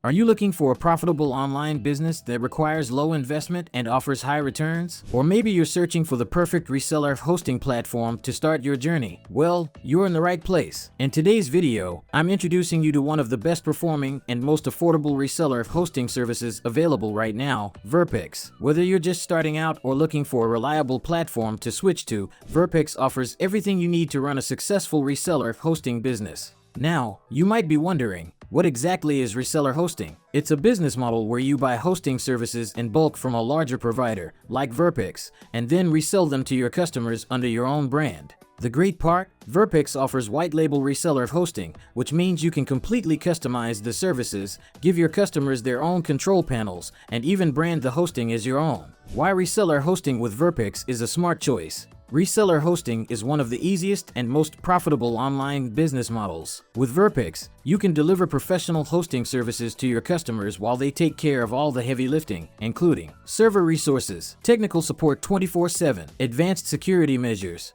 Are you looking for a profitable online business that requires low investment and offers high returns? Or maybe you're searching for the perfect reseller hosting platform to start your journey? Well, you're in the right place. In today's video, I'm introducing you to one of the best performing and most affordable reseller hosting services available right now, Verpex. Whether you're just starting out or looking for a reliable platform to switch to, Verpex offers everything you need to run a successful reseller hosting business. Now, you might be wondering, what exactly is reseller hosting? It's a business model where you buy hosting services in bulk from a larger provider, like Verpex, and then resell them to your customers under your own brand. The great part? Verpex offers white label reseller hosting, which means you can completely customize the services, give your customers their own control panels, and even brand the hosting as your own. Why reseller hosting with Verpex is a smart choice. Reseller hosting is one of the easiest and most profitable online business models. With Verpex, you can deliver professional hosting services to your customers while they take care of all the heavy lifting, including server resources, technical support 24/7, advanced security measures.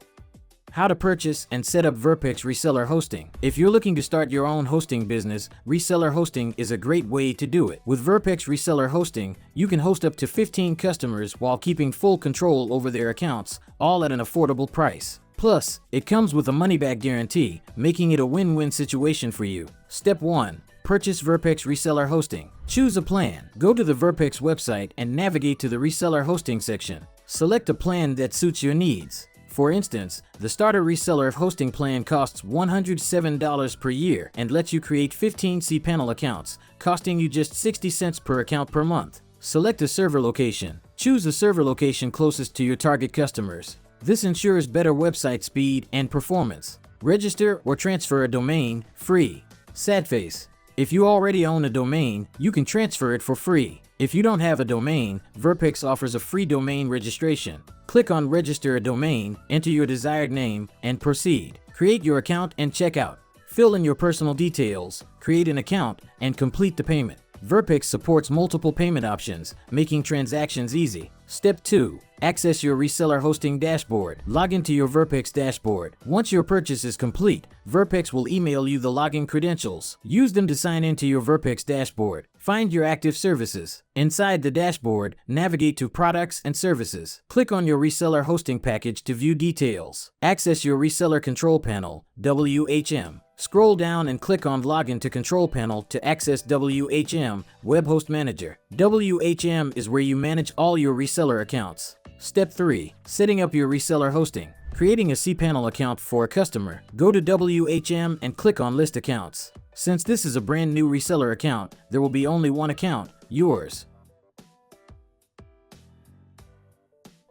How to purchase and set up Verpex reseller hosting. If you're looking to start your own hosting business, reseller hosting is a great way to do it. With Verpex reseller hosting, you can host up to 15 customers while keeping full control over their accounts, all at an affordable price. Plus, it comes with a money-back guarantee, making it a win-win situation for you. Step 1. Purchase Verpex reseller hosting. Choose a plan. Go to the Verpex website and navigate to the reseller hosting section. Select a plan that suits your needs. For instance, the starter reseller hosting plan costs $107 per year and lets you create 15 cPanel accounts, costing you just 60 cents per account per month. Select a server location. Choose a server location closest to your target customers. This ensures better website speed and performance. Register or transfer a domain, free. Sad face. If you already own a domain, you can transfer it for free. If you don't have a domain, Verpex offers a free domain registration. Click on Register a Domain, enter your desired name, and proceed. Create your account and check out. Fill in your personal details, create an account, and complete the payment. Verpex supports multiple payment options, making transactions easy. Step 2. Access your reseller hosting dashboard. Log into your Verpex dashboard. Once your purchase is complete, Verpex will email you the login credentials. Use them to sign into your Verpex dashboard. Find your active services. Inside the dashboard, navigate to Products and Services. Click on your reseller hosting package to view details. Access your reseller control panel, WHM. Scroll down and click on Login to Control Panel to access WHM Web Host Manager. WHM is where you manage all your reseller accounts. Step 3. Setting up your reseller hosting. Creating a cPanel account for a customer. Go to WHM and click on List Accounts. Since this is a brand new reseller account, there will be only one account, yours.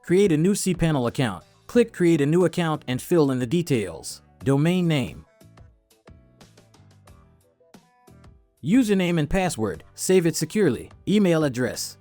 Create a new cPanel account. Click Create a New Account and fill in the details. Domain name. Username and password. Save it securely. Email address.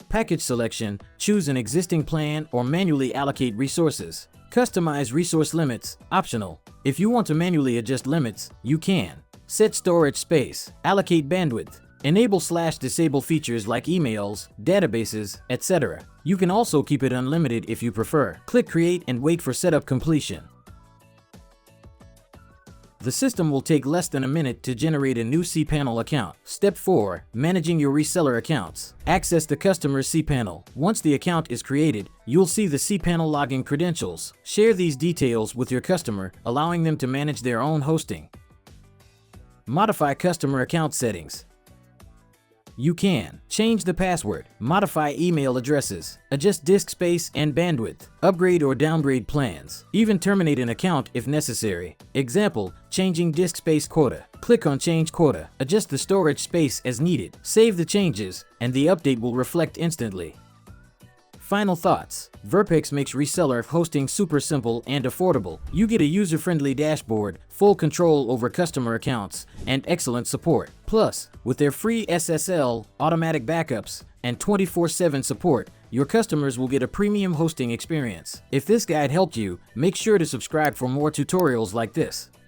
Package selection. Choose an existing plan or manually allocate resources. Customize resource limits. Optional. If you want to manually adjust limits, you can. Set storage space. Allocate bandwidth. Enable/disable features like emails, databases, etc. You can also keep it unlimited if you prefer. Click Create and wait for setup completion. The system will take less than a minute to generate a new cPanel account. Step 4. Managing your reseller accounts. Access the customer's cPanel. Once the account is created, you'll see the cPanel login credentials. Share these details with your customer, allowing them to manage their own hosting. Modify customer account settings. You can change the password, modify email addresses, adjust disk space and bandwidth, upgrade or downgrade plans, even terminate an account if necessary. Example, changing disk space quota. Click on Change Quota, adjust the storage space as needed, save the changes, and the update will reflect instantly. Final thoughts. Verpex makes reseller hosting super simple and affordable. You get a user-friendly dashboard, full control over customer accounts, and excellent support. Plus, with their free SSL, automatic backups, and 24/7 support, your customers will get a premium hosting experience. If this guide helped you, make sure to subscribe for more tutorials like this.